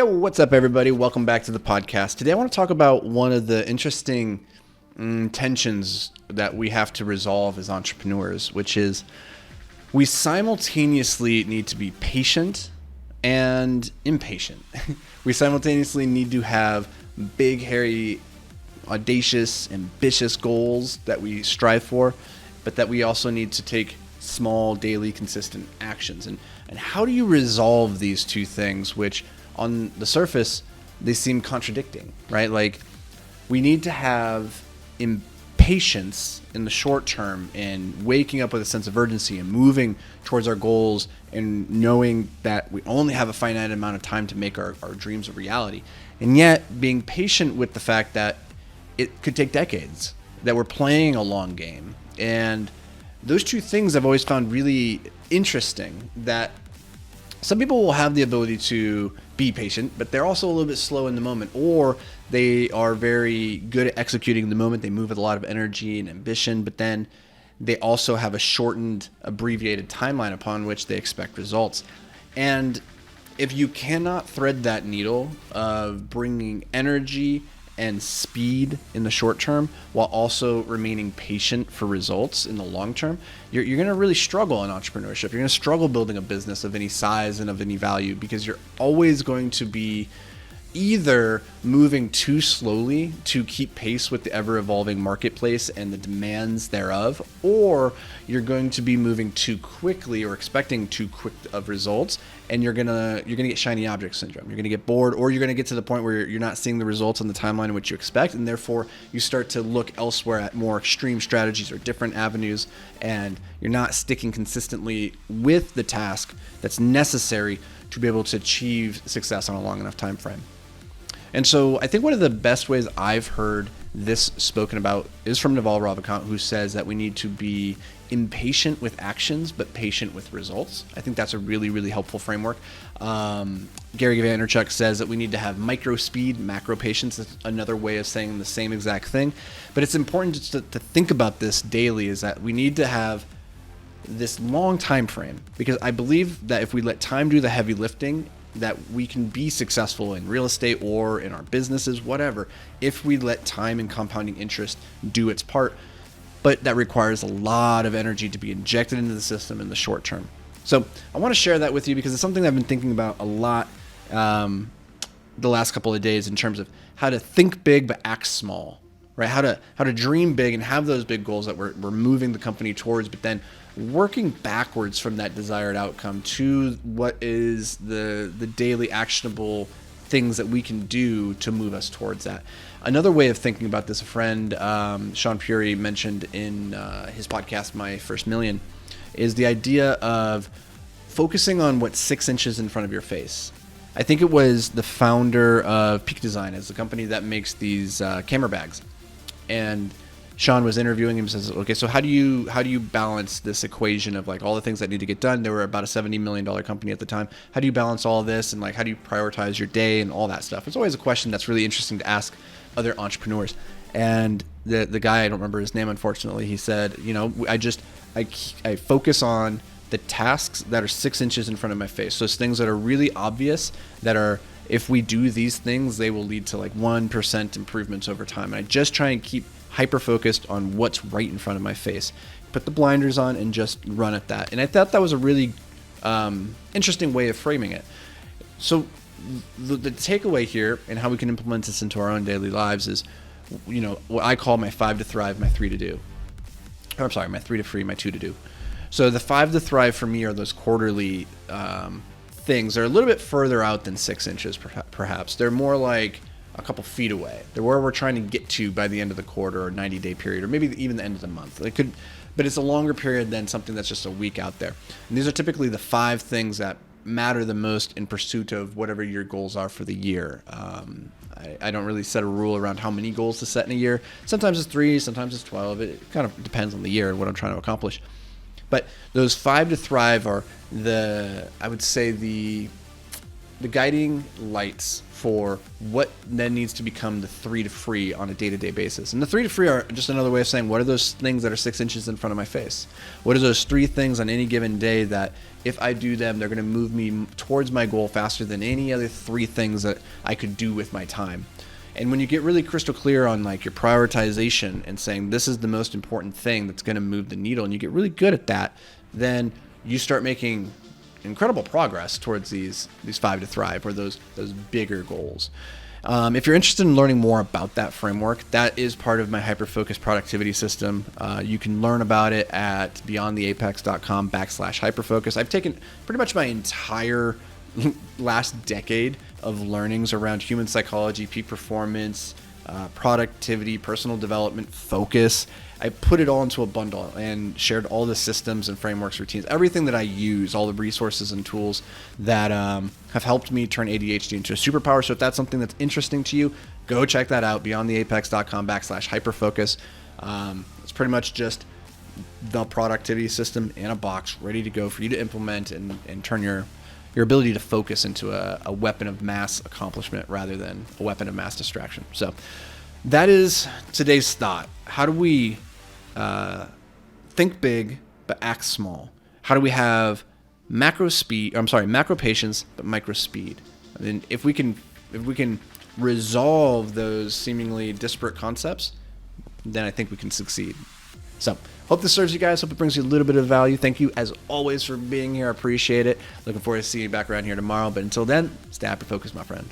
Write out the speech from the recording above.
Yo, what's up, everybody? Welcome back to the podcast. Today, I want to talk about one of the interesting tensions that we have to resolve as entrepreneurs, which is we simultaneously need to be patient and impatient. We simultaneously need to have big, hairy, audacious, ambitious goals that we strive for, but that we also need to take small, daily, consistent actions. And how do you resolve these two things, which on the surface, they seem contradicting, right? Like, we need to have impatience in the short term and waking up with a sense of urgency and moving towards our goals and knowing that we only have a finite amount of time to make our dreams a reality. And yet being patient with the fact that it could take decades, that we're playing a long game. And those two things I've always found really interesting, that some people will have the ability to be patient, but they're also a little bit slow in the moment, or they are very good at executing in the moment. They move with a lot of energy and ambition, but then they also have a shortened, abbreviated timeline upon which they expect results. And if you cannot thread that needle of bringing energy and speed in the short term while also remaining patient for results in the long term, you're going to really struggle in entrepreneurship. You're going to struggle building a business of any size and of any value, because you're always going to be either moving too slowly to keep pace with the ever-evolving marketplace and the demands thereof, or you're going to be moving too quickly or expecting too quick of results, and you're gonna get shiny object syndrome. You're gonna get bored, or you're gonna get to the point where you're not seeing the results on the timeline in which you expect, and therefore you start to look elsewhere at more extreme strategies or different avenues, and you're not sticking consistently with the task that's necessary to be able to achieve success on a long enough time frame. And so I think one of the best ways I've heard this spoken about is from Naval Ravikant, who says that we need to be impatient with actions, but patient with results. I think that's a really, really helpful framework. Gary Vaynerchuk says that we need to have micro speed, macro patience. That's another way of saying the same exact thing. But it's important to think about this daily, is that we need to have this long time frame, because I believe that if we let time do the heavy lifting, that we can be successful in real estate or in our businesses, whatever, if we let time and compounding interest do its part. But that requires a lot of energy to be injected into the system in the short term. So I want to share that with you because it's something I've been thinking about a lot the last couple of days, in terms of how to think big but act small, right? How to dream big and have those big goals that we're moving the company towards, but then working backwards from that desired outcome to what is the daily actionable things that we can do to move us towards that. Another way of thinking about this, a friend, Sean Puri, mentioned in his podcast, My First Million, is the idea of focusing on what's 6 inches in front of your face. I think it was the founder of Peak Design, is the company that makes these camera bags. And Sean was interviewing him and says, okay, so how do you balance this equation of like all the things that need to get done? They were about a $70 million company at the time. How do you balance all of this, and like how do you prioritize your day and all that stuff? It's always a question that's really interesting to ask other entrepreneurs. And the guy, I don't remember his name, unfortunately, he said, I focus on the tasks that are 6 inches in front of my face. So it's things that are really obvious, that are, if we do these things, they will lead to like 1% improvements over time. And I just try and keep hyper-focused on what's right in front of my face. Put the blinders on and just run at that. And I thought that was a really interesting way of framing it. So the takeaway here, and how we can implement this into our own daily lives, is, what I call my 5 to thrive, my 3 to do. Or, I'm sorry, my 3 to free, my 2 to do. So the 5 to thrive for me are those quarterly things. They're a little bit further out than 6 inches, perhaps. They're more like a couple feet away. They're where we're trying to get to by the end of the quarter or 90-day period, or maybe even the end of the month. But it's a longer period than something that's just a week out there. And these are typically the 5 things that matter the most in pursuit of whatever your goals are for the year. I don't really set a rule around how many goals to set in a year. Sometimes it's 3, sometimes it's 12. It kind of depends on the year and what I'm trying to accomplish. But those 5 to thrive are the the guiding lights for what then needs to become the 3 to free on a day-to-day basis. And the 3 to free are just another way of saying, what are those things that are 6 inches in front of my face? What are those 3 things on any given day that if I do them, they're going to move me towards my goal faster than any other 3 things that I could do with my time? And when you get really crystal clear on like your prioritization and saying this is the most important thing that's going to move the needle, and you get really good at that, then you start making incredible progress towards these 5 to thrive, or those bigger goals. If you're interested in learning more about that framework, that is part of my hyper-focused productivity system. You can learn about it at beyondtheapex.com/hyperfocus. I've taken pretty much my entire last decade of learnings around human psychology, peak performance, productivity, personal development, focus. I put it all into a bundle and shared all the systems and frameworks, routines, everything that I use, all the resources and tools that have helped me turn ADHD into a superpower. So if that's something that's interesting to you, go check that out, beyondtheapex.com/hyperfocus. It's pretty much just the productivity system in a box ready to go for you to implement and turn your ability to focus into a weapon of mass accomplishment rather than a weapon of mass distraction. So that is today's thought. How do we think big but act small? How do we have macro patience but micro speed? I mean, if we can resolve those seemingly disparate concepts, then I think we can succeed. So hope this serves you guys. Hope it brings you a little bit of value. Thank you as always for being here. I appreciate it. Looking forward to seeing you back around here tomorrow. But until then, stay hyper focused, my friend.